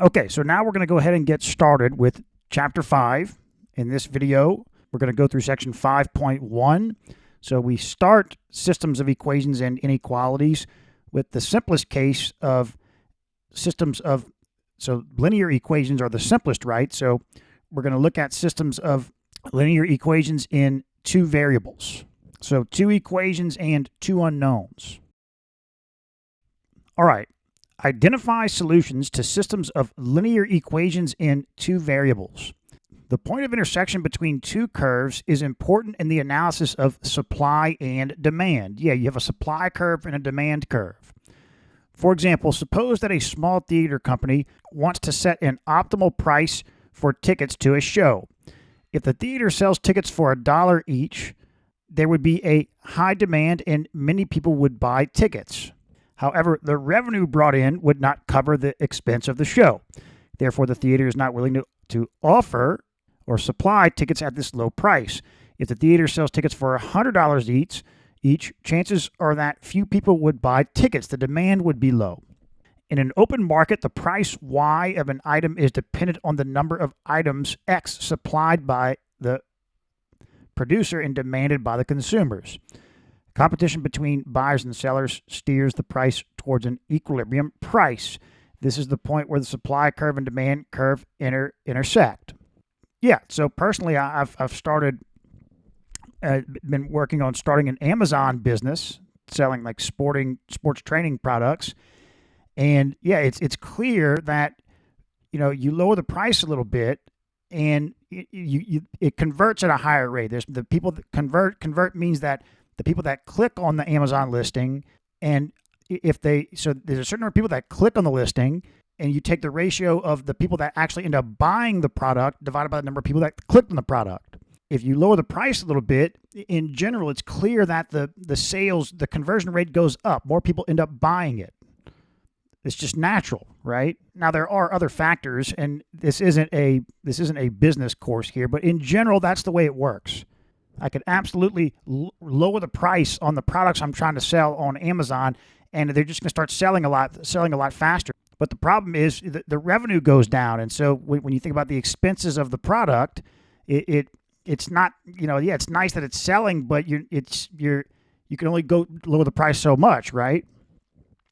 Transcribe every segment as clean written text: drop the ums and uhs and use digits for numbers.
Okay, so now we're going to go ahead and get started with Chapter 5. In this video, we're going to go through Section 5.1. So we start systems of equations and inequalities with the simplest case of systems of, so linear equations are the simplest, right? So we're going to look at systems of linear equations in two variables. So two equations and two unknowns. All right. Identify solutions to systems of linear equations in two variables. The point of intersection between two curves is important in the analysis of supply and demand. Yeah, you have a supply curve and a demand curve. For example, suppose that a small theater company wants to set an optimal price for tickets to a show. If the theater sells tickets for $1 each, there would be a high demand and many people would buy tickets. However, the revenue brought in would not cover the expense of the show. Therefore, the theater is not willing to offer or supply tickets at this low price. If the theater sells tickets for $100 each, chances are that few people would buy tickets. The demand would be low. In an open market, the price Y of an item is dependent on the number of items X supplied by the producer and demanded by the consumers. Competition between buyers and sellers steers the price towards an equilibrium price. This is the point where the supply curve and demand curve intersect. Yeah, so personally, I've been working on starting an Amazon business, selling like sports training products. And yeah, it's clear that, you lower the price a little bit and it converts at a higher rate. There's the people that convert means that the people that click on the Amazon listing, and so there's a certain number of people that click on the listing, and you take the ratio of the people that actually end up buying the product divided by the number of people that clicked on the product. If you lower the price a little bit, in general, it's clear that the conversion rate goes up. More people end up buying it. It's just natural, right? Now there are other factors, and this isn't a business course here, but in general, that's the way it works. I could absolutely lower the price on the products I'm trying to sell on Amazon, and they're just going to start selling a lot faster. But the problem is the revenue goes down, and so when you think about the expenses of the product, it's not, it's nice that it's selling, but you can only go lower the price so much, right?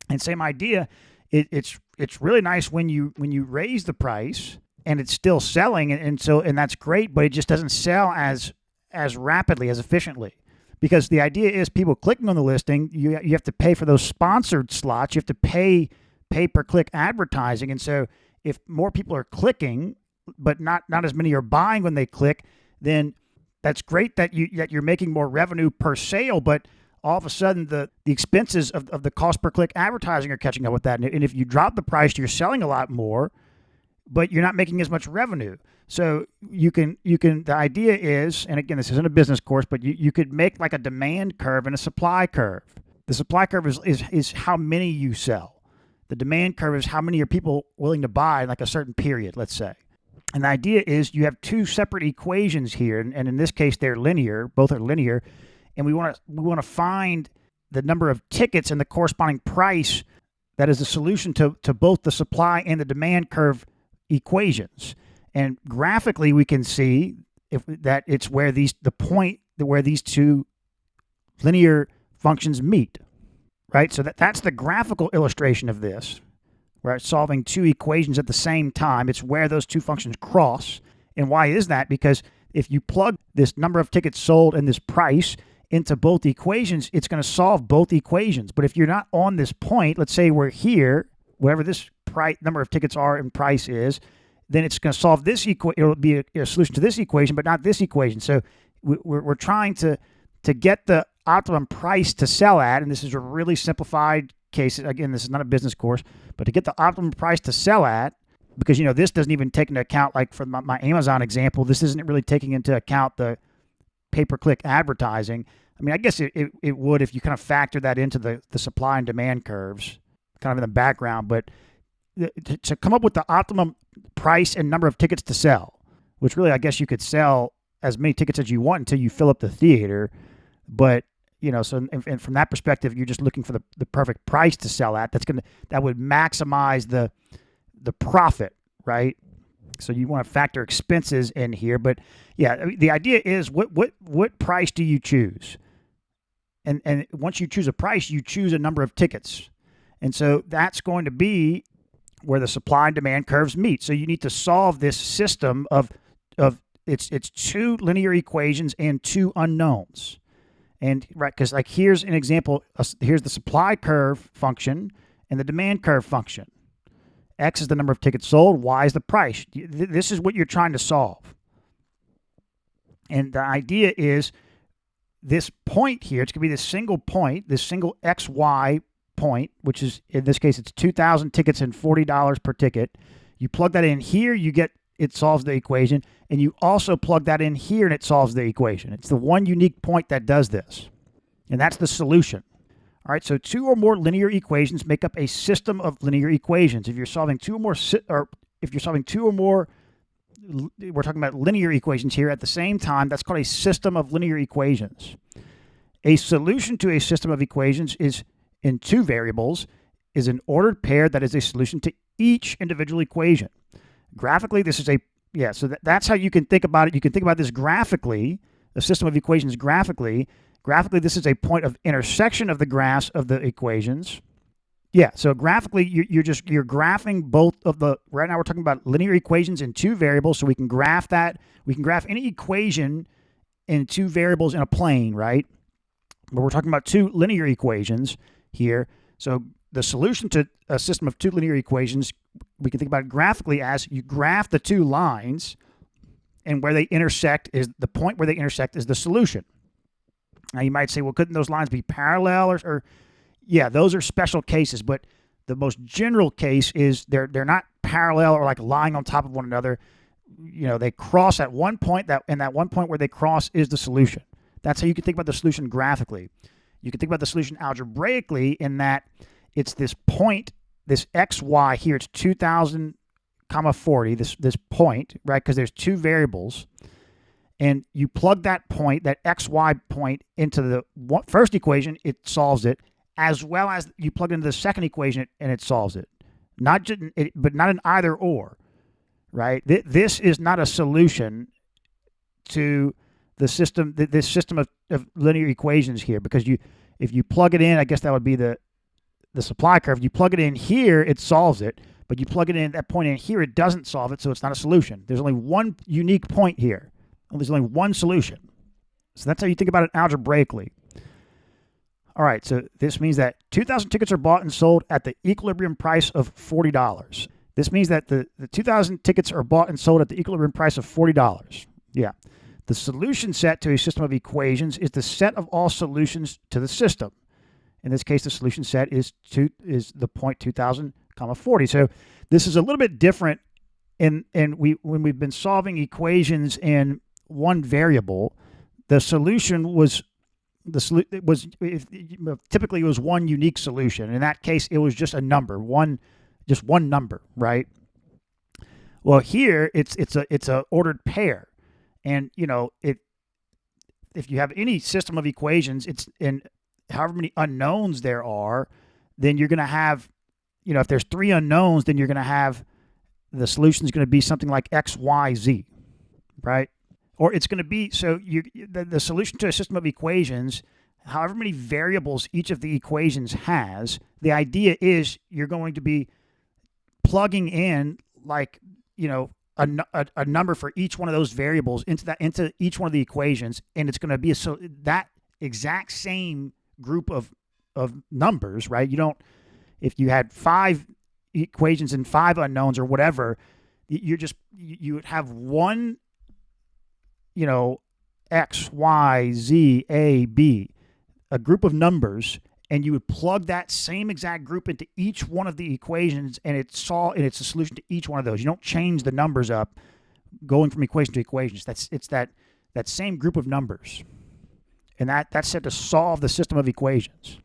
And same idea, it's really nice when you raise the price and it's still selling, and that's great, but it just doesn't sell as rapidly, as efficiently, because the idea is people clicking on the listing, you have to pay for those sponsored slots, you have to pay per click advertising, and so if more people are clicking but not as many are buying when they click, then that's great that you're making more revenue per sale, but all of a sudden the expenses of the cost per click advertising are catching up with that, and if you drop the price, you're selling a lot more, but you're not making as much revenue. So you can, the idea is, and again, this isn't a business course, but you could make like a demand curve and a supply curve. The supply curve is how many you sell. The demand curve is how many are people willing to buy in like a certain period, let's say. And the idea is you have two separate equations here, and in this case, they're linear, both are linear, and we want to find the number of tickets and the corresponding price that is the solution to both the supply and the demand curve equations. And graphically, we can see that it's where the point where these two linear functions meet, right? So that's the graphical illustration of this, right? Solving two equations at the same time. It's where those two functions cross. And why is that? Because if you plug this number of tickets sold and this price into both equations, it's going to solve both equations. But if you're not on this point, let's say we're here, whatever this number of tickets are and price is, then it's going to solve this it'll be a solution to this equation, but not this equation. So we're trying to get the optimum price to sell at, and this is a really simplified case. Again, this is not a business course, but to get the optimum price to sell at, because this doesn't even take into account, like for my Amazon example, this isn't really taking into account the pay-per-click advertising. I mean, I guess it would if you kind of factor that into the supply and demand curves, kind of in the background, but to come up with the optimum price and number of tickets to sell, which really, I guess you could sell as many tickets as you want until you fill up the theater. But, so and from that perspective, you're just looking for the perfect price to sell at. That would maximize the profit, right? So you want to factor expenses in here, but yeah, the idea is what price do you choose? And once you choose a price, you choose a number of tickets. And so that's going to be where the supply and demand curves meet. So you need to solve this system of it's two linear equations and two unknowns. And right, because like here's an example. Here's the supply curve function and the demand curve function. X is the number of tickets sold. Y is the price. This is what you're trying to solve. And the idea is this point here, it's going to be this single point, this single XY point, which is, in this case, it's 2,000 tickets and $40 per ticket. You plug that in here, it solves the equation. And you also plug that in here and it solves the equation. It's the one unique point that does this. And that's the solution. All right, so two or more linear equations make up a system of linear equations. If you're solving two or more, we're talking about linear equations here at the same time, that's called a system of linear equations. A solution to a system of equations is in two variables, is an ordered pair that is a solution to each individual equation. Graphically, this is so that's how you can think about it. You can think about this graphically, the system of equations graphically. Graphically, this is a point of intersection of the graphs of the equations. Yeah, so graphically, you're graphing both of the, right now we're talking about linear equations in two variables, so we can graph that. We can graph any equation in two variables in a plane, right? But we're talking about two linear equations here. So the solution to a system of two linear equations, we can think about it graphically as you graph the two lines, and where they intersect is the point where they intersect is the solution. Now you might say, well, couldn't those lines be parallel or yeah, those are special cases, but the most general case is they're not parallel or like lying on top of one another. You know, they cross at one point, and that one point where they cross is the solution. That's how you can think about the solution graphically. You can think about the solution algebraically in that it's this point, this xy here, it's 2,000, 40, this point, right? Because there's two variables. And you plug that point, that xy point, into the first equation, it solves it, as well as you plug it into the second equation and it solves it. But not an either or, right? This is not a solution to the system, this system of linear equations here, because if you plug it in, I guess that would be the supply curve. You plug it in here, it solves it, but you plug it in that point in here, it doesn't solve it, so it's not a solution. There's only one unique point here. There's only one solution. So that's how you think about it algebraically. All right, so this means that 2,000 tickets are bought and sold at the equilibrium price of $40. This means that the 2,000 tickets are bought and sold at the equilibrium price of $40. Yeah. The solution set to a system of equations is the set of all solutions to the system. In this case, the solution set is the point 2,000, 40. So this is a little bit different when we've been solving equations in one variable. The solution was typically it was one unique solution. In that case, it was just a number, just one number, right? Well, here it's a ordered pair, and if you have any system of equations, it's in however many unknowns there are, then you're going to have, if there's three unknowns, then you're going to have the solution is going to be something like X, Y, Z, right? Or it's going to be, so the solution to a system of equations, however many variables each of the equations has, the idea is you're going to be plugging in like, a number for each one of those variables into each one of the equations, and it's going to be that exact same group of numbers, right? If you had 5 equations and 5 unknowns or whatever, you would have one, X, Y, Z, A, B, a group of numbers, and you would plug that same exact group into each one of the equations, and it's a solution to each one of those. You don't change the numbers up going from equation to equations. It's that same group of numbers. And that's set to solve the system of equations.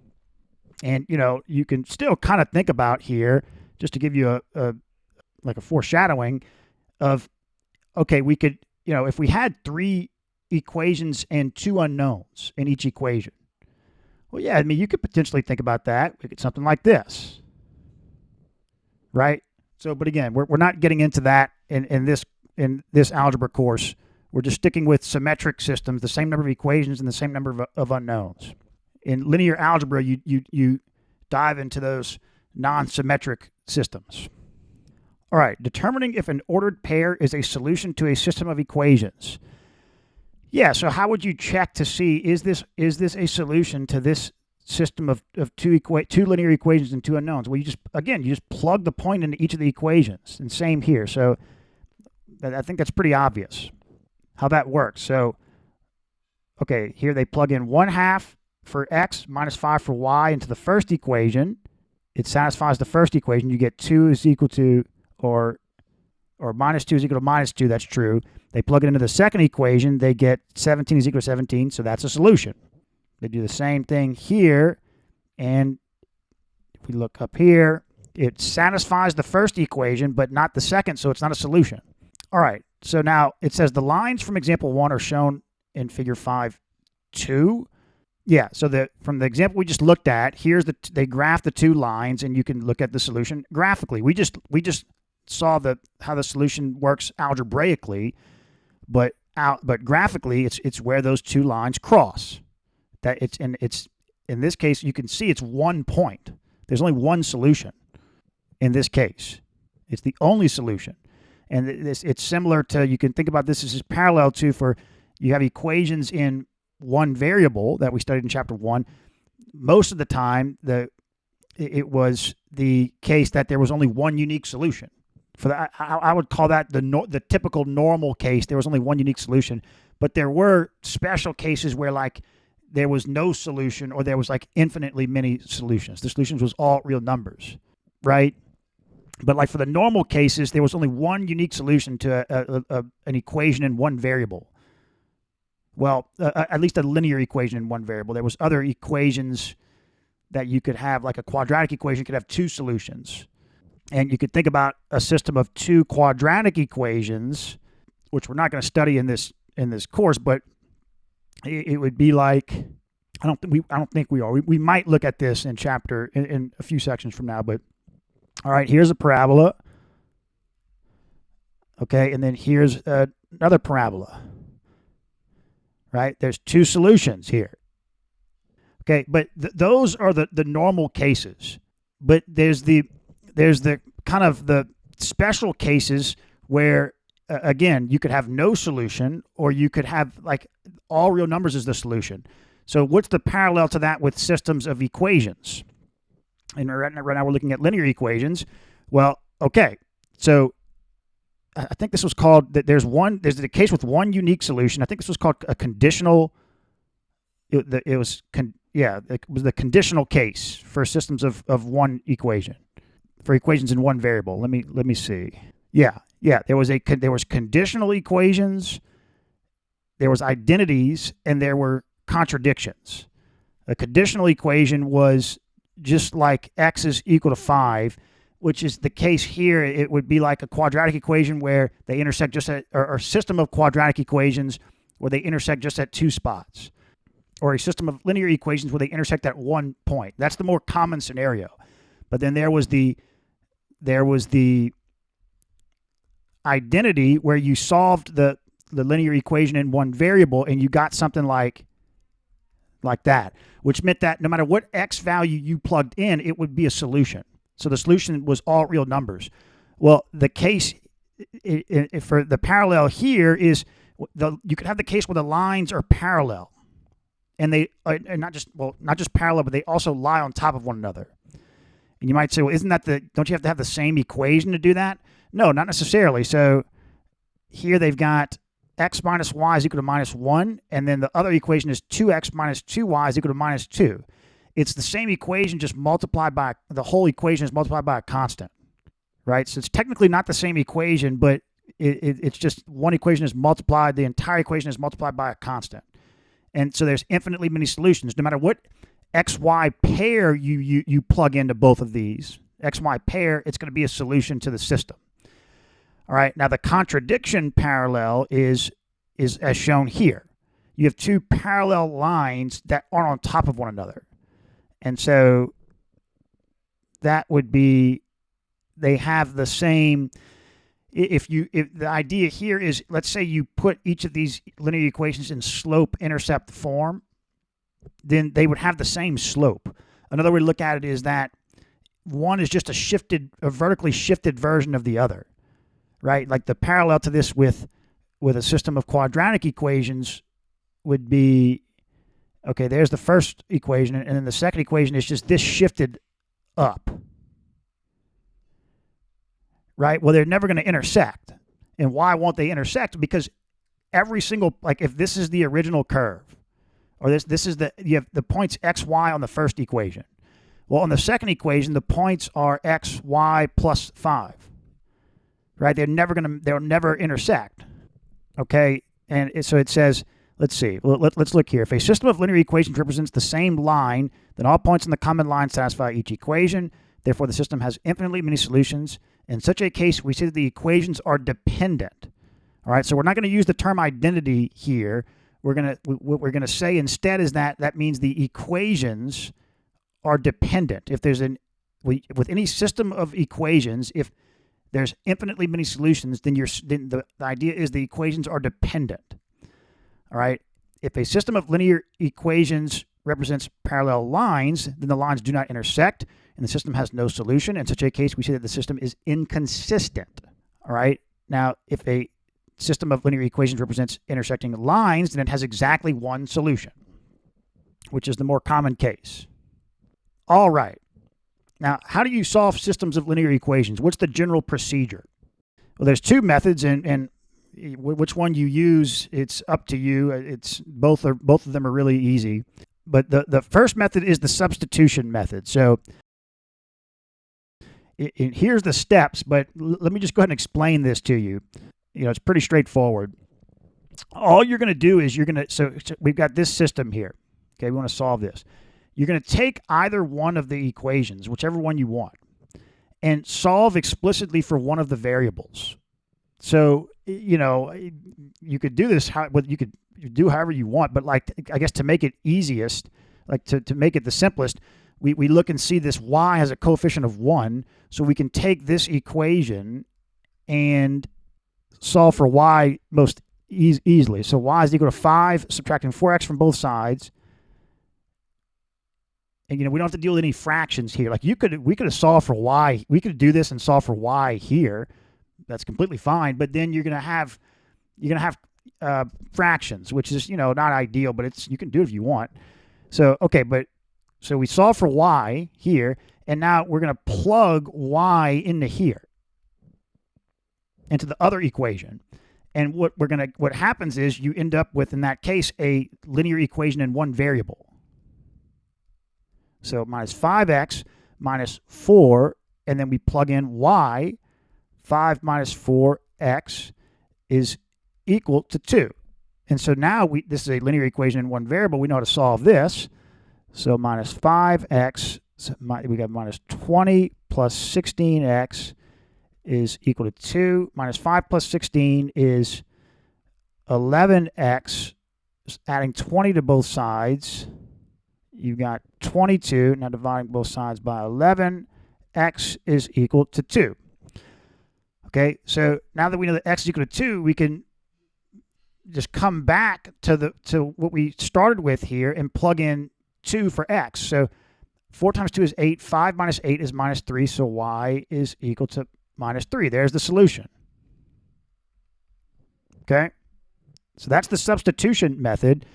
And, you can still kind of think about here, just to give you a foreshadowing of, okay, we could, if we had 3 equations and 2 unknowns in each equation, well, yeah, I mean, you could potentially think about that. We get something like this, right? So, but again, we're not getting into that in this algebra course. We're just sticking with symmetric systems, the same number of equations and the same number of unknowns. In linear algebra, you dive into those non-symmetric systems. All right, determining if an ordered pair is a solution to a system of equations. Yeah, so how would you check to see is this a solution to this system of two linear equations and two unknowns? Well, you just plug the point into each of the equations, and same here. So I think that's pretty obvious how that works. So okay, here they plug in 1/2 for x minus 5 for y into the first equation. It satisfies the first equation. You get 2 is equal to or minus 2 is equal to minus 2. That's true. They plug it into the second equation. They get 17 is equal to 17. So that's a solution. They do the same thing here. And if we look up here, it satisfies the first equation, but not the second. So it's not a solution. All right. So now it says the lines from example 1 are shown in figure 5.2. Yeah. So from the example we just looked at, here's they graph the two lines, and you can look at the solution graphically. We just saw how the solution works algebraically, but graphically it's where those two lines cross. It's in this case you can see it's 1 point. There's only one solution in this case. It's the only solution, and it's similar to, you can think about this as parallel to, for you have equations in one variable that we studied in chapter 1. Most of the time it was the case that there was only one unique solution. For that, I would call that the typical normal case. There was only one unique solution, but there were special cases where like there was no solution, or there was like infinitely many solutions. The solutions was all real numbers, right? But like for the normal cases, there was only one unique solution to an equation in one variable. Well, at least a linear equation in one variable. There was other equations that you could have, like a quadratic equation could have two solutions. And you could think about a system of two quadratic equations, which we're not going to study in this course, but it would be like, I don't think we are. We might look at this in a few sections from now. But all right, here's a parabola. Okay, and then here's another parabola. Right? There's two solutions here. Okay, but those are the normal cases. But there's the kind of the special cases where, again, you could have no solution, or you could have like all real numbers as the solution. So what's the parallel to that with systems of equations? And right now we're looking at linear equations. Well, okay, so I think this was called, there's the case with one unique solution. I think this was called a conditional. It was the conditional case for systems of one equation, for equations in one variable. Let me see. Yeah. There was conditional equations, there was identities, and there were contradictions. A conditional equation was just like x is equal to 5, which is the case here. It would be like a quadratic equation where they intersect just at, or a system of quadratic equations where they intersect just at two spots, or a system of linear equations where they intersect at 1 point. That's the more common scenario. But then there was the identity where you solved the linear equation in one variable, and you got something like that, which meant that no matter what x value you plugged in, it would be a solution. So the solution was all real numbers. Well, the case for the parallel here is you could have the case where the lines are parallel, and they and not just parallel, but they also lie on top of one another. And you might say, well, don't you have to have the same equation to do that? No, not necessarily. So here they've got x minus y is equal to minus 1, and then the other equation is 2x minus 2y is equal to minus 2. It's the same equation, just multiplied by, the whole equation is multiplied by a constant, right? So it's technically not the same equation, but it's just one equation is multiplied, the entire equation is multiplied by a constant. And so there's infinitely many solutions. No matter what xy pair you plug into both of these, xy pair, it's going to be a solution to the system. All right, now the contradiction parallel is as shown here. You have two parallel lines that aren't on top of one another. And so that would be they have the same. If the idea here is, let's say you put each of these linear equations in slope-intercept form, then they would have the same slope. Another way to look at it is that one is just a vertically shifted version of the other, right? Like the parallel to this with a system of quadratic equations would be, okay, there's the first equation, and then the second equation is just this shifted up, right? Well, they're never going to intersect. And why won't they intersect? Because every single, like if this is the original curve, or this is you have the points x, y on the first equation. Well, on the second equation, the points are x, y plus 5, right? They'll never intersect, okay? And so it says, let's see, let's look here. If a system of linear equations represents the same line, then all points in the common line satisfy each equation. Therefore, the system has infinitely many solutions. In such a case, we say that the equations are dependent. All right, so we're not going to use the term identity here. What we're going to say instead is that means the equations are dependent. If there's with any system of equations, if there's infinitely many solutions, then the idea is the equations are dependent. All right. If a system of linear equations represents parallel lines, then the lines do not intersect, and the system has no solution. In such a case, we say that the system is inconsistent. All right. Now, if a system of linear equations represents intersecting lines, then it has exactly one solution, which is the more common case. All right. Now, how do you solve systems of linear equations? What's the general procedure? Well, there's two methods, and which one you use, it's up to you. It's both of them are really easy. But the first method is the substitution method. So here's the steps, but let me just go ahead and explain this to you. You know, it's pretty straightforward. All you're going to do is so we've got this system here. Okay, we want to solve this. You're going to take either one of the equations, whichever one you want, and solve explicitly for one of the variables. So, you know, you could do this, you could do however you want, but like, I guess to make it easiest, like to make it the simplest, we look and see this y has a coefficient of 1, so we can take this equation and solve for y most easily. So y is equal to 5, subtracting 4x from both sides. And, you know, we don't have to deal with any fractions here. Like we could have solved for y. We could do this and solve for y here. That's completely fine. But then you're going to have fractions, which is, you know, not ideal, but you can do it if you want. So, okay, so we solve for y here, and now we're going to plug y into here, into the other equation. And what happens is you end up with, in that case, a linear equation in one variable. So minus 5x minus 4, and then we plug in y. 5 minus 4x is equal to 2. And so now this is a linear equation in one variable. We know how to solve this. So minus 5x, so we got minus 20 plus 16x is equal to 2. Minus 5 plus 16 is 11x. Adding 20 to both sides, you've got 22. Now dividing both sides by 11, x is equal to 2. Okay, so now that we know that x is equal to 2, we can just come back to what we started with here and plug in 2 for x. So 4 times 2 is 8. 5 minus 8 is minus 3, so y is equal to minus 3. There's the solution. Okay, so that's the substitution method.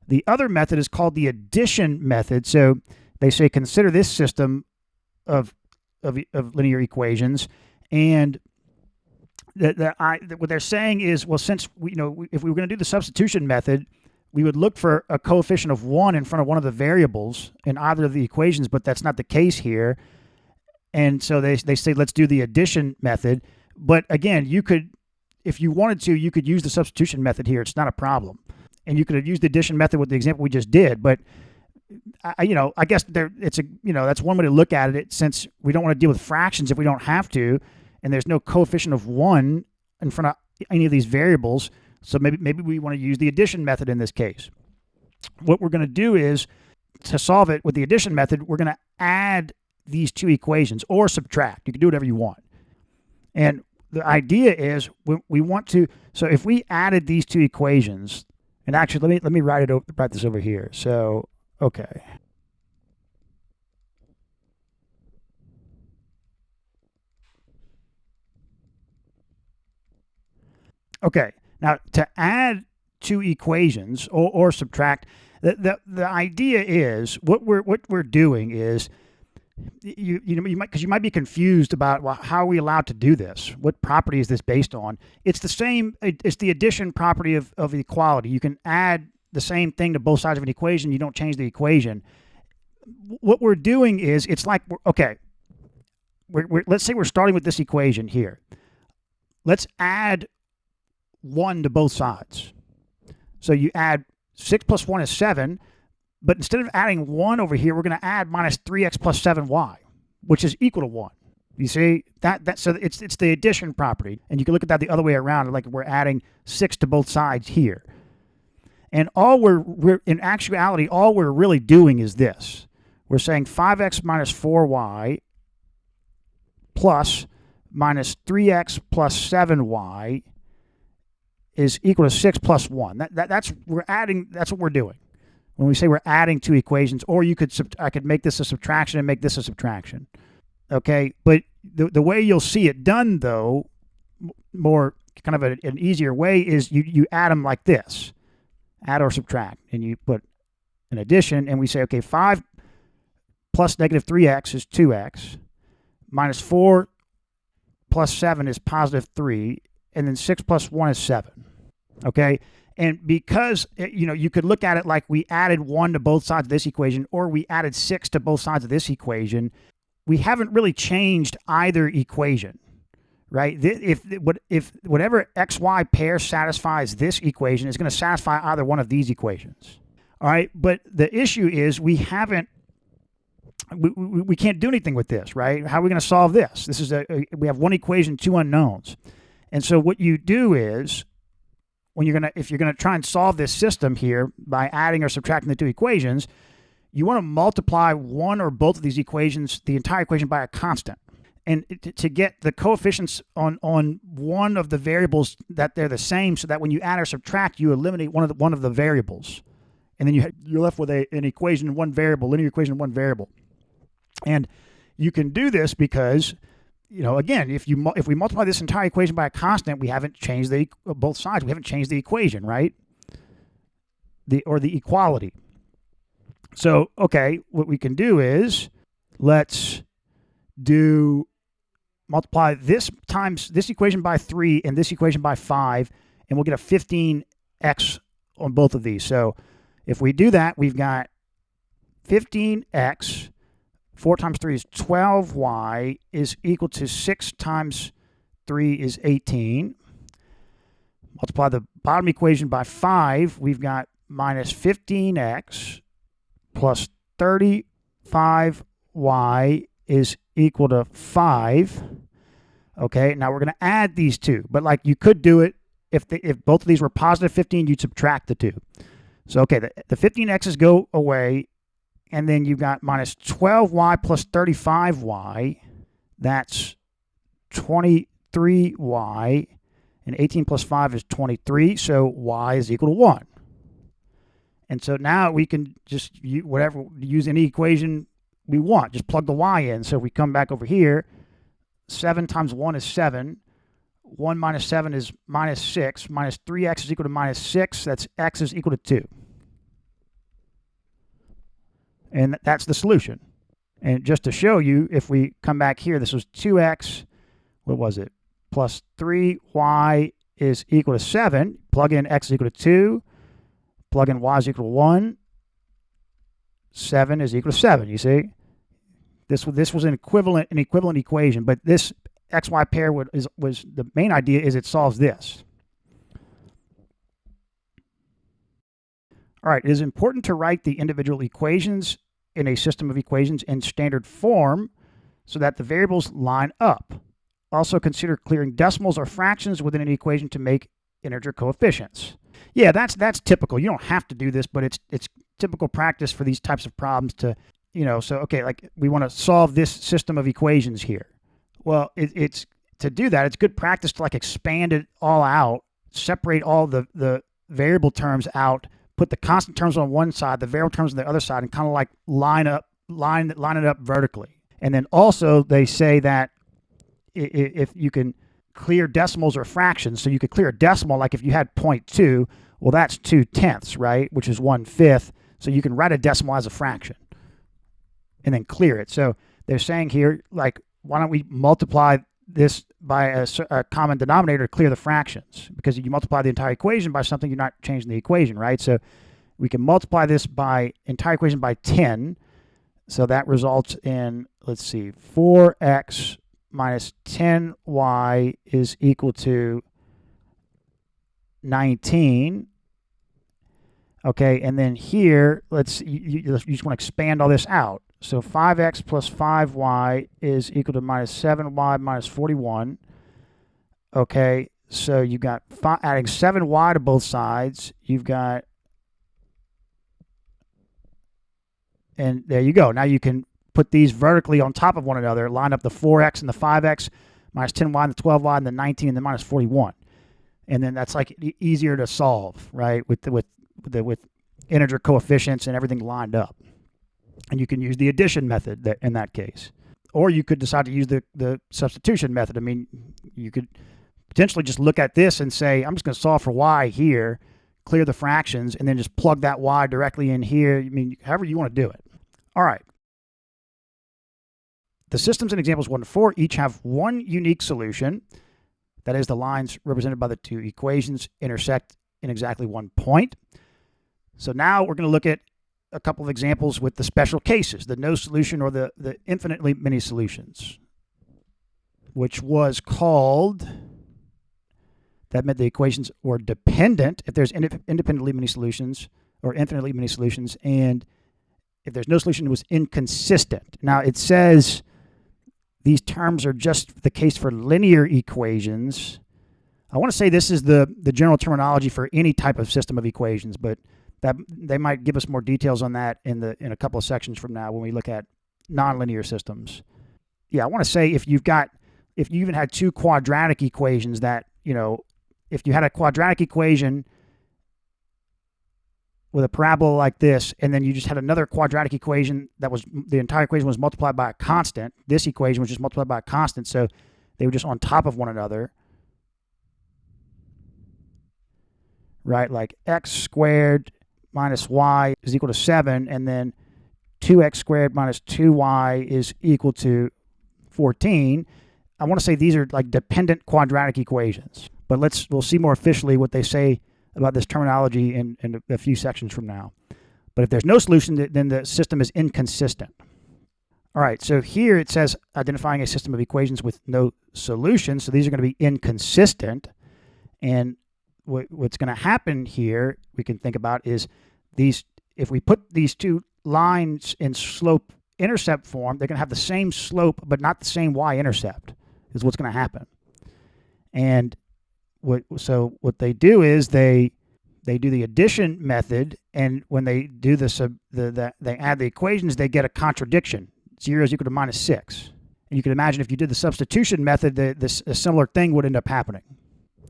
The other method is called the addition method. So they say consider this system of linear equations, and what they're saying is, well, since if we were going to do the substitution method, we would look for a coefficient of 1 in front of one of the variables in either of the equations, but that's not the case here. And so they say let's do the addition method. But again, you could, if you wanted to, you could use the substitution method here. It's not a problem. And you could have used the addition method with the example we just did. But I guess that's one way to look at it, since we don't want to deal with fractions if we don't have to, and there's no coefficient of 1 in front of any of these variables. So maybe we want to use the addition method in this case. What we're going to do is, to solve it with the addition method, we're going to add these two equations, or subtract. You can do whatever you want. And the idea is we want to, so if we added these two equations, and actually let me write this over here. So, okay. Okay. Now to add two equations or subtract, the idea is what we're doing is you might, because you might be confused about, well, how are we allowed to do this? What property is this based on? It's the same. It's the addition property of equality. You can add the same thing to both sides of an equation. You don't change the equation. What we're doing is, it's like, okay, let's say we're starting with this equation here. Let's add 1 to both sides. So you add 6 plus 1 is 7, but instead of adding 1 over here, we're going to add minus 3x plus 7y, which is equal to 1. You see that so it's the addition property, and you can look at that the other way around, like we're adding 6 to both sides here. And all we're in actuality, all we're really doing is this. We're saying 5x minus 4y plus minus 3x plus 7y is equal to 6 plus 1. That's what we're doing when we say we're adding two equations. Or I could make this a subtraction and make this a subtraction. Okay, but the way you'll see it done, though, more kind of an easier way, is you add them like this, add or subtract, and you put an addition, and we say, okay, 5 plus negative 3x is 2x, minus 4 plus 7 is positive 3, and then 6 plus 1 is 7. Okay, and because you could look at it like we added 1 to both sides of this equation, or we added 6 to both sides of this equation. We haven't really changed either equation, right? If whatever xy pair satisfies this equation is going to satisfy either one of these equations. All right, but the issue is we can't do anything with this, right? How are we going to solve this? This is we have one equation, two unknowns. And so what you do is, if you're gonna try and solve this system here by adding or subtracting the two equations, you want to multiply one or both of these equations, the entire equation, by a constant, and to get the coefficients on one of the variables that they're the same, so that when you add or subtract, you eliminate one of the variables, and then you're left with an equation, one variable, linear equation, one variable. And you can do this because, again, if we multiply this entire equation by a constant, we haven't changed both sides. We haven't changed the equation, right? The equality. So, okay, what we can do is let's multiply this times this equation by 3 and this equation by 5, and we'll get a 15x on both of these. So if we do that, we've got 15x. 4 times 3 is 12y is equal to 6 times 3 is 18. Multiply the bottom equation by 5. We've got minus 15x plus 35y is equal to 5. Okay, now we're going to add these two. But like you could do it if both of these were positive 15, you'd subtract the two. So, okay, the 15x's go away. And then you've got minus 12y plus 35y. That's 23y. And 18 plus 5 is 23. So y is equal to 1. And so now we can just use any equation we want. Just plug the y in. So if we come back over here, 7 times 1 is 7. 1 minus 7 is minus 6. Minus 3x is equal to minus 6. That's x is equal to 2. And that's the solution. And just to show you, if we come back here, this was 2x, what was it? Plus 3y is equal to 7. Plug in x is equal to 2. Plug in y is equal to 1. 7 is equal to 7, you see? This was an equivalent equation, but this xy pair was the main idea is it solves this. All right, it is important to write the individual equations in a system of equations in standard form so that the variables line up. Also consider clearing decimals or fractions within an equation to make integer coefficients. Yeah, that's typical. You don't have to do this, but it's typical practice for these types of problems to, so okay, like we want to solve this system of equations here. Well, it's to do that, it's good practice to like expand it all out, separate all the variable terms out, put the constant terms on one side, the variable terms on the other side, and kind of like line it up vertically. And then also they say that if you can clear decimals or fractions, so you could clear a decimal, like if you had 0.2, well, that's 2/10, right? Which is 1/5. So you can write a decimal as a fraction and then clear it. So they're saying here, like, why don't we multiply this by a common denominator to clear the fractions? Because you multiply the entire equation by something, you're not changing the equation, right? So we can multiply this by entire equation by 10. So that results in, let's see, 4x minus 10y is equal to 19. Okay, and then here, you just want to expand all this out. So 5x plus 5y is equal to minus 7y minus 41. Okay, so you got adding 7y to both sides. You've got, and there you go. Now you can put these vertically on top of one another, line up the 4x and the 5x, minus 10y and the 12y and the 19 and the minus 41. And then that's like easier to solve, right? With integer coefficients and everything lined up. And you can use the addition method in that case. Or you could decide to use the substitution method. I mean, you could potentially just look at this and say, I'm just going to solve for y here, clear the fractions, and then just plug that y directly in here. I mean, however you want to do it. All right. The systems in examples 1 to 4 each have one unique solution. That is, the lines represented by the two equations intersect in exactly one point. So now we're going to look at a couple of examples with the special cases, the no solution or the infinitely many solutions, which was called, that meant the equations were dependent if there's independently many solutions or infinitely many solutions, and if there's no solution, it was inconsistent. Now it says these terms are just the case for linear equations. I want to say this is the general terminology for any type of system of equations, but that they might give us more details on that in a couple of sections from now when we look at nonlinear systems. Yeah, I want to say if you even had two quadratic equations that, if you had a quadratic equation with a parabola like this, and then you just had another quadratic equation that was, the entire equation was multiplied by a constant. This equation was just multiplied by a constant, so they were just on top of one another. Right, like x squared minus y is equal to 7, and then 2x squared minus 2y is equal to 14. I want to say these are like dependent quadratic equations, but we'll see more officially what they say about this terminology in a few sections from now. But if there's no solution, then the system is inconsistent. All right, so here it says identifying a system of equations with no solution. So these are going to be inconsistent. And what's going to happen here, we can think about, is if we put these two lines in slope-intercept form, they're going to have the same slope, but not the same y-intercept, is what's going to happen. And so what they do is they do the addition method, and when they do they add the equations, they get a contradiction. 0 is equal to minus 6. And you can imagine if you did the substitution method, a similar thing would end up happening.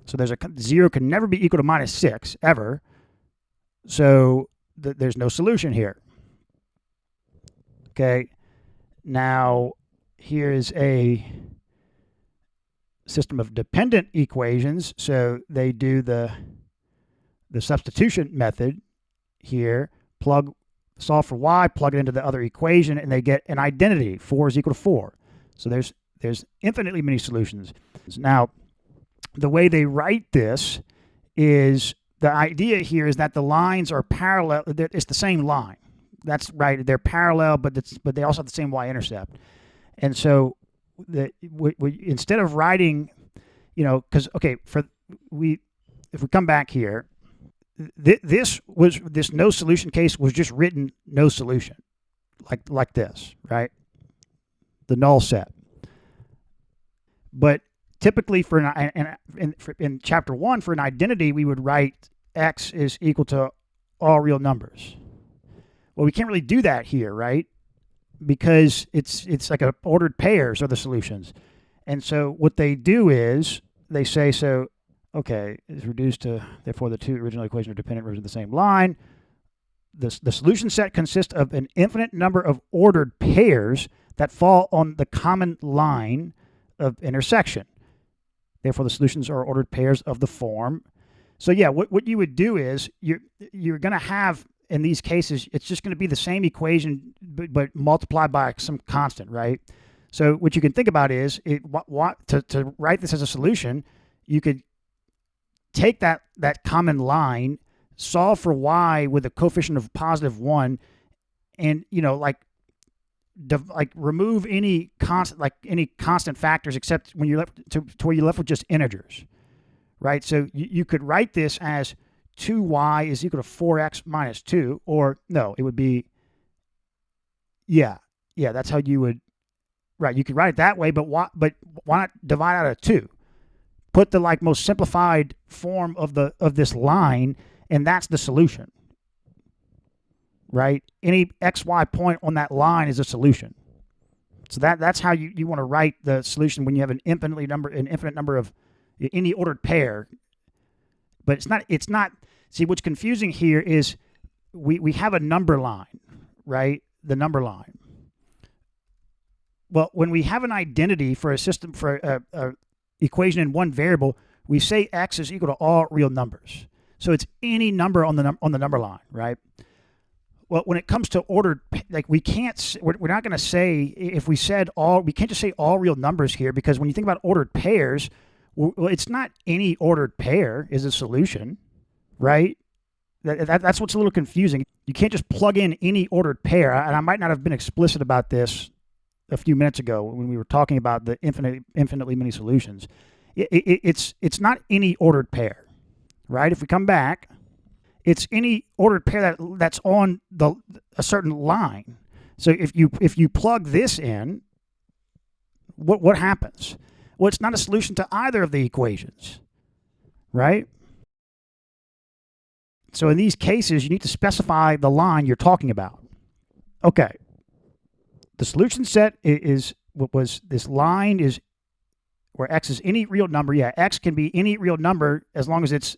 So 0 can never be equal to minus 6, ever. So there's no solution here. Okay. Now, here's a system of dependent equations. So they do the substitution method here, solve for y, plug it into the other equation, and they get an identity. 4 is equal to 4. So there's infinitely many solutions. Now, the way they write this is, the idea here is that the lines are parallel. It's the same line. That's right. They're parallel, but they also have the same y-intercept. And so instead of writing, because if we come back here, this no solution case was just written no solution, like this, right? The null set. But typically in chapter 1, for an identity, we would write x is equal to all real numbers. Well, we can't really do that here, right? Because it's like ordered pairs are the solutions. And so what they do is they say, so, okay, is reduced to, therefore the two original equations are dependent versions of the same line. The solution set consists of an infinite number of ordered pairs that fall on the common line of intersection. Therefore, the solutions are ordered pairs of the form. So yeah, what you would do is you're going to have, in these cases, it's just going to be the same equation, but multiplied by some constant, right? So what you can think about is, to write this as a solution, you could take that common line, solve for y with a coefficient of +1, and remove any constant factors except when you're left to where you're left with just integers, right? So you could write this as 2y is equal to 4x minus 2, or no, it would be, that's how you would, right? You could write it that way, but why not divide out of 2? Put the most simplified form of this line, and that's the solution, right? Any xy point on that line is a solution. So that's how you want to write the solution when you have an infinite number of any ordered pair. But it's not. See, what's confusing here is we have a number line, right? The number line. Well, when we have an identity for a system, for a equation in one variable, we say x is equal to all real numbers. So it's any number on the number line, right? Well, when it comes to ordered, we're not going to say, if we said all, we can't just say all real numbers here, because when you think about ordered pairs, well, it's not any ordered pair is a solution, right? That's what's a little confusing. You can't just plug in any ordered pair, and I might not have been explicit about this a few minutes ago when we were talking about the infinitely many solutions. It's not any ordered pair, right? If we come back, it's any ordered pair that's on a certain line. So if you plug this in, what happens? Well, it's not a solution to either of the equations, right? So in these cases, you need to specify the line you're talking about. Okay. The solution set is this line is where x is any real number. Yeah, x can be any real number as long as it's,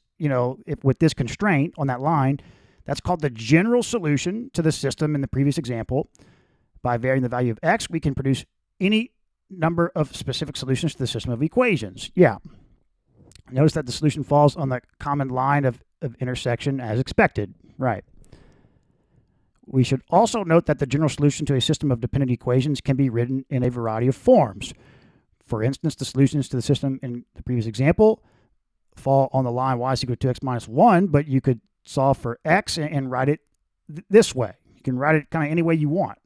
with this constraint on that line. That's called the general solution to the system in the previous example. By varying the value of x, we can produce any number of specific solutions to the system of equations. Yeah. Notice that the solution falls on the common line of intersection as expected. Right. We should also note that the general solution to a system of dependent equations can be written in a variety of forms. For instance, the solutions to the system in the previous example fall on the line y is equal to 2x minus 1, but you could solve for x and write it this way. You can write it kind of any way you want.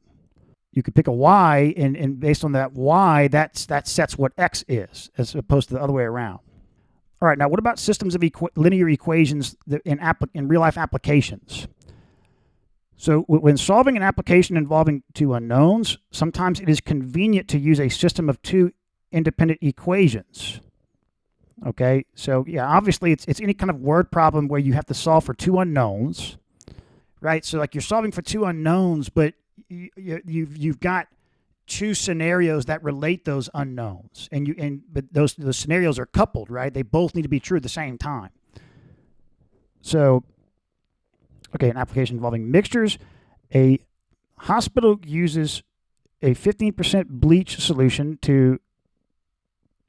You could pick a y, and based on that y, that sets what x is, as opposed to the other way around. All right, now what about systems of linear equations in real-life applications? So when solving an application involving two unknowns, sometimes it is convenient to use a system of two independent equations. Okay, so yeah, obviously it's any kind of word problem where you have to solve for two unknowns, right? So like you're solving for two unknowns, but you've got two scenarios that relate those unknowns, but those scenarios are coupled, right? They both need to be true at the same time. So, okay, an application involving mixtures. A hospital uses a 15% bleach solution to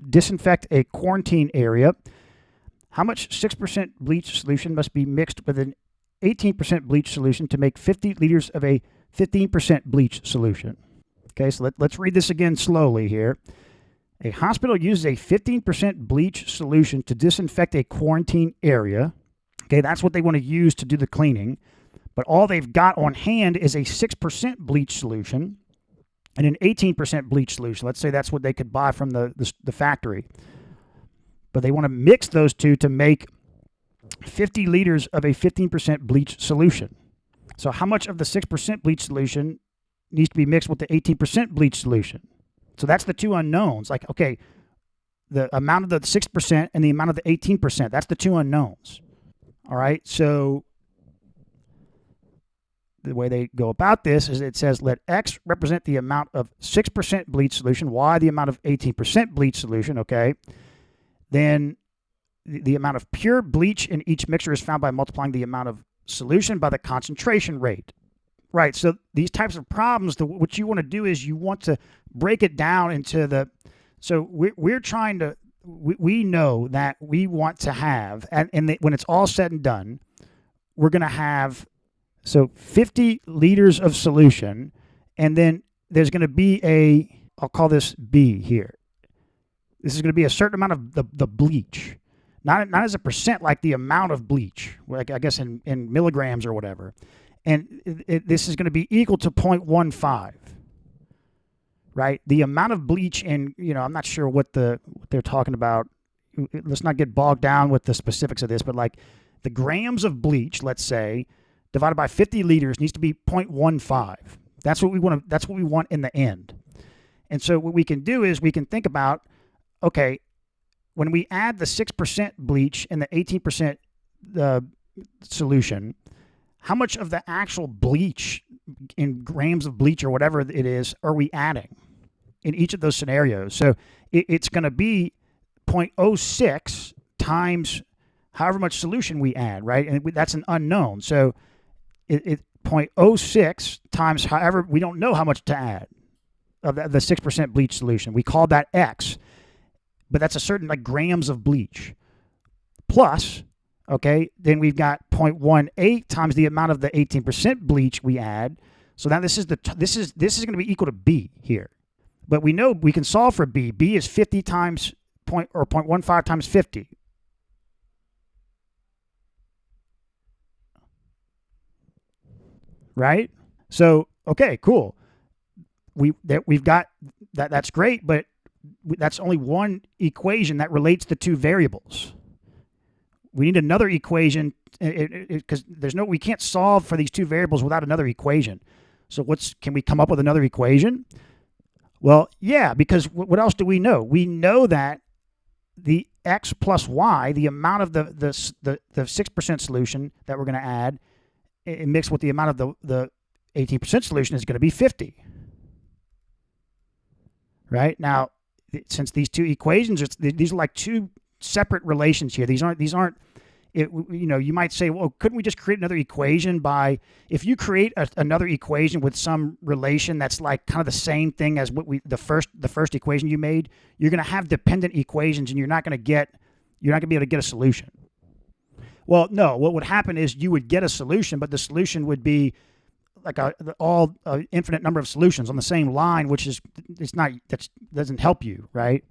disinfect a quarantine area. How much 6% bleach solution must be mixed with an 18% bleach solution to make 50 liters of a 15% bleach solution? Okay, so let's read this again slowly here. A hospital uses a 15% bleach solution to disinfect a quarantine area. Okay, that's what they want to use to do the cleaning. But all they've got on hand is a 6% bleach solution and an 18% bleach solution. Let's say that's what they could buy from the factory. But they want to mix those two to make 50 liters of a 15% bleach solution. So how much of the 6% bleach solution needs to be mixed with the 18% bleach solution? So that's the two unknowns. Like, okay, the amount of the 6% and the amount of the 18%, that's the two unknowns. All right, so the way they go about this is it says let X represent the amount of 6% bleach solution, Y the amount of 18% bleach solution, okay? Then the amount of pure bleach in each mixture is found by multiplying the amount of solution by the concentration rate. Right, so these types of problems, what you want to do is you want to break it down into the, so we're trying to, we know that we want to have, and when it's all said and done, we're going to have, so 50 liters of solution, and then there's going to be I'll call this B here. This is going to be a certain amount of the bleach. Not as a percent like the amount of bleach, like I guess in milligrams or whatever. And this is going to be equal to 0.15, right? The amount of bleach in, I'm not sure what they're talking about. Let's not get bogged down with the specifics of this, but like the grams of bleach, let's say, divided by 50 liters needs to be 0.15. That's what we want. That's what we want in the end. And so what we can do is we can think about, okay, when we add the 6% bleach and the 18% solution, how much of the actual bleach in grams of bleach or whatever it is are we adding in each of those scenarios? So it's going to be 0.06 times however much solution we add, right? And that's an unknown. So it's 0.06 times however, we don't know how much to add of the 6% bleach solution. We call that X, but that's a certain like grams of bleach plus. Okay, then we've got 0.18 times the amount of the 18% bleach we add. So now this is going to be equal to B here. But we know we can solve for B. B is 50 times 0.15 times 50. Right? So, okay, cool. We've got that. That's great, but that's only one equation that relates the two variables. We need another equation because we can't solve for these two variables without another equation. So can we come up with another equation? Well, yeah, because what else do we know? We know that the X plus Y, the amount of the 6% solution that we're going to add, mixed with the amount of the 18% solution is going to be 50. Right? Now, since these two equations, these are like two separate relations here. These aren't. You might say, well, couldn't we just create another equation by, if you create another equation with some relation that's like kind of the same thing as what the first equation you made, you're going to have dependent equations and you're not going to be able to get a solution. Well, no, what would happen is you would get a solution, but the solution would be like all infinite number of solutions on the same line, which that doesn't help you, right?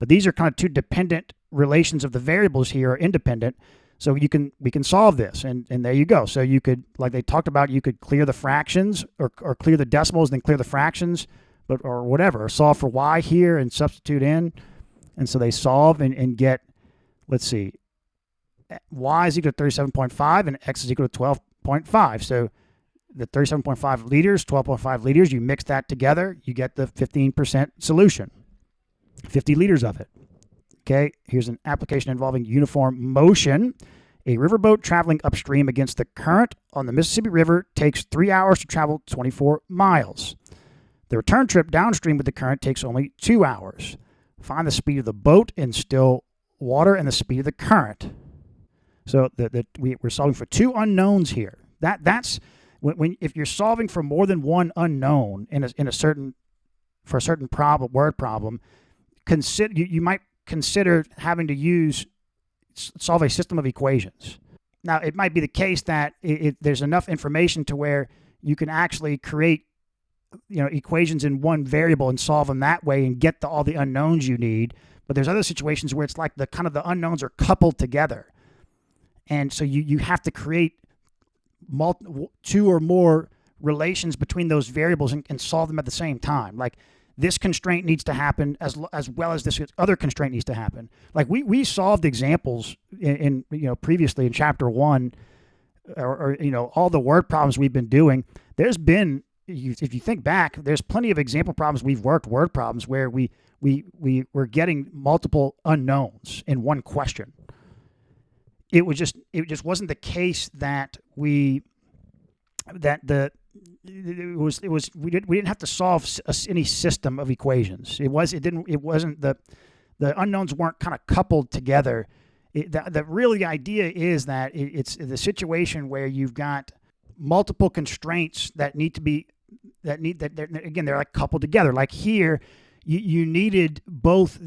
But these are kind of two dependent relations of the variables here are independent. So we can solve this, and there you go. So you could, like they talked about, you could clear the fractions or clear the decimals, then clear the fractions, or whatever, or solve for y here and substitute in. And so they solve and get, let's see, y is equal to 37.5 and x is equal to 12.5. So the 37.5 liters, 12.5 liters, you mix that together, you get the 15% solution, 50 liters of it. Okay, here's an application involving uniform motion. A riverboat traveling upstream against the current on the Mississippi River takes 3 hours to travel 24 miles. The return trip downstream with the current takes only 2 hours. Find the speed of the boat in still water and the speed of the current. So we're solving for two unknowns here. That's if you're solving for more than one unknown for a certain word problem, you might consider having to solve a system of equations. Now, it might be the case that there's enough information to where you can actually create equations in one variable and solve them that way and get all the unknowns you need. But there's other situations where it's like the unknowns are coupled together. And so you have to create two or more relations between those variables and solve them at the same time. Like, this constraint needs to happen as well as this other constraint needs to happen. Like we solved examples in previously in chapter 1, or all the word problems we've been doing. There's been, if you think back, there's plenty of example problems we've worked, word problems where we were getting multiple unknowns in one question. It just wasn't the case that we didn't have to solve any system of equations. It wasn't the unknowns weren't kind of coupled together. The idea is that it's the situation where you've got multiple constraints that need to be again, they're like coupled together. Like here, you needed both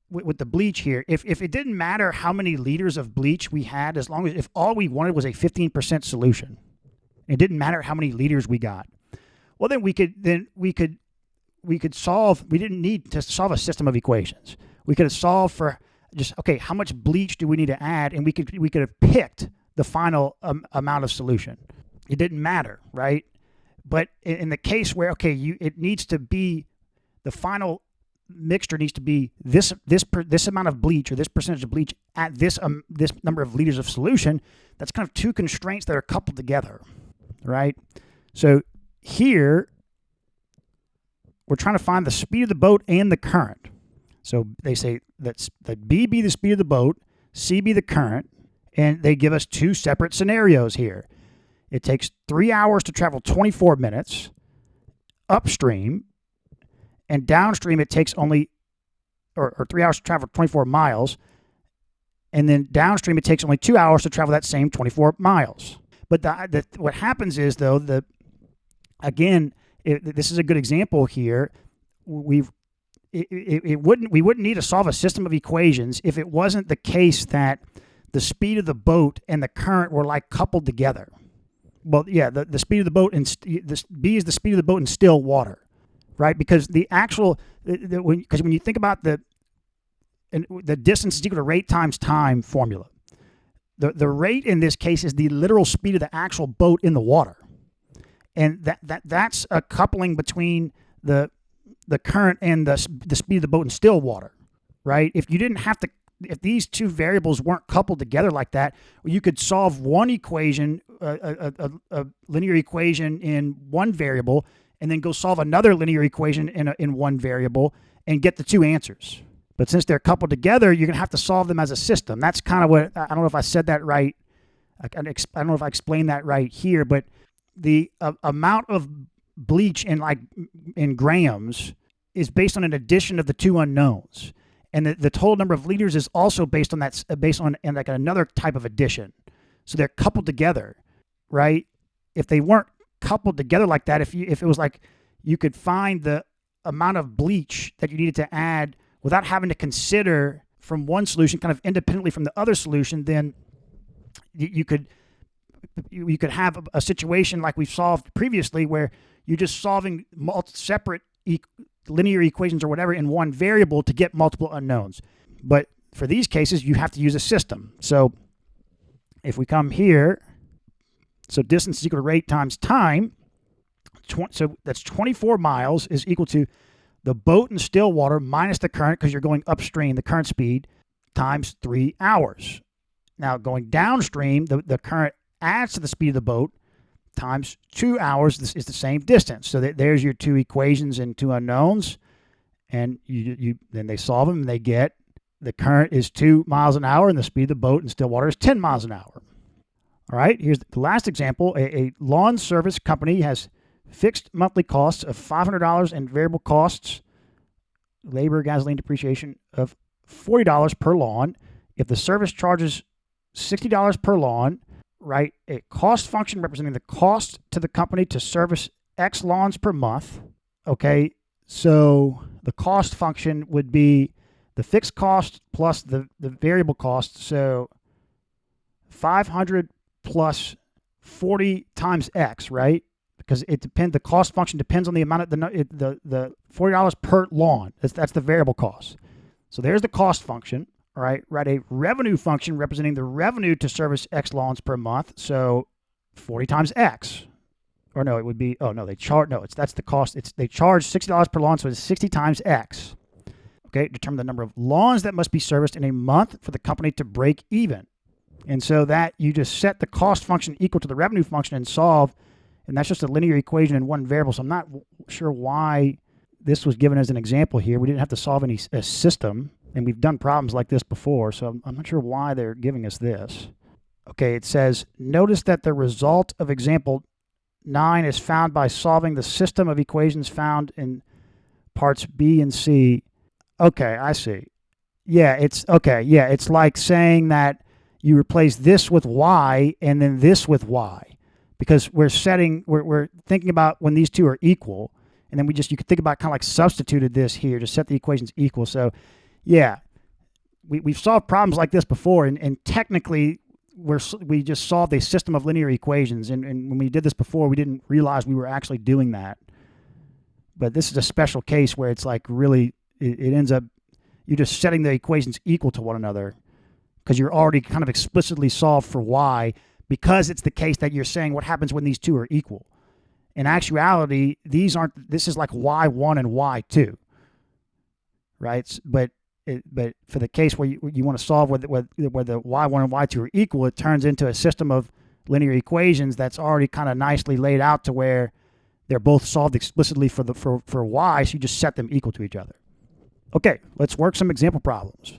with the bleach here. If it didn't matter how many liters of bleach we had, as long as if all we wanted was a 15% solution, it didn't matter how many liters we got. Well, then we could solve. We didn't need to solve a system of equations. We could have solved for just, okay, how much bleach do we need to add, and we could have picked the final amount of solution. It didn't matter, right? But in the case where, okay, it needs to be, the final mixture needs to be this amount of bleach, or this percentage of bleach at this number of liters of solution. That's kind of two constraints that are coupled together, right? So here we're trying to find the speed of the boat and the current. So they say that B be the speed of the boat, C be the current, and they give us two separate scenarios here. It takes 3 hours to travel 24 minutes upstream, and downstream it takes only, or 3 hours to travel 24 miles, and then downstream it takes only 2 hours to travel that same 24 miles. But what happens is, though, this is a good example here. We wouldn't need to solve a system of equations if it wasn't the case that the speed of the boat and the current were like coupled together. Well, yeah, the speed of the boat, and B is the speed of the boat in still water, right? Because when you think about the distance is equal to rate times time formula, the rate in this case is the literal speed of the actual boat in the water, and that's a coupling between the current and the speed of the boat in still water, right? If these two variables weren't coupled together like that, you could solve one equation, a linear equation in one variable, and then go solve another linear equation in one variable and get the two answers. But since they're coupled together, you're going to have to solve them as a system. That's kind of what, I don't know if I said that right. I don't know if I explained that right here, but the amount of bleach in grams is based on an addition of the two unknowns. And the total number of liters is also based on like another type of addition. So they're coupled together, right? If they weren't coupled together like that, if it was like you could find the amount of bleach that you needed to add without having to consider from one solution kind of independently from the other solution, then you could have a situation like we've solved previously where you're just solving separate linear equations or whatever in one variable to get multiple unknowns. But for these cases, you have to use a system. So if we come here, so distance is equal to rate times time. So that's 24 miles is equal to the boat in still water minus the current, because you're going upstream, the current speed, times 3 hours. Now going downstream, the current adds to the speed of the boat times 2 hours. This is the same distance. So there's your two equations and two unknowns, and then they solve them, and they get the current is 2 miles an hour and the speed of the boat in still water is 10 miles an hour. All right, here's the last example. A lawn service company has fixed monthly costs of $500 and variable costs, labor, gasoline, depreciation of $40 per lawn. If the service charges $60 per lawn, right, a cost function representing the cost to the company to service X lawns per month. Okay, so the cost function would be the fixed cost plus the variable cost. So 500 plus 40 times X, right? Because the cost function depends on the amount of the $40 per lawn. That's the variable cost. So there's the cost function. All right, write a revenue function representing the revenue to service X lawns per month. So 40 times X. Or no, it would be, that's the cost. They charge $60 per lawn, so it's 60 times X. Okay, determine the number of lawns that must be serviced in a month for the company to break even. And so that you just set the cost function equal to the revenue function and solve, and that's just a linear equation in one variable. So I'm not sure why this was given as an example here. We didn't have to solve a system. And we've done problems like this before, so I'm not sure why they're giving us this. Okay, it says, notice that the result of example 9 is found by solving the system of equations found in parts B and C. Okay, I see. Yeah, it's okay. Yeah, it's like saying that you replace this with y and then this with y, because we're thinking about when these two are equal, and then you could think about kind of like substituted this here to set the equations equal. So yeah, we've solved problems like this before, and technically we just solved a system of linear equations, and when we did this before, we didn't realize we were actually doing that. But this is a special case where it's like really it ends up you're just setting the equations equal to one another, because you're already kind of explicitly solved for y, because it's the case that you're saying what happens when these two are equal. In actuality, this is like y1 and y2, right? But for the case where you want to solve where the y1 and y2 are equal, it turns into a system of linear equations that's already kind of nicely laid out to where they're both solved explicitly for y, so you just set them equal to each other. Okay, let's work some example problems.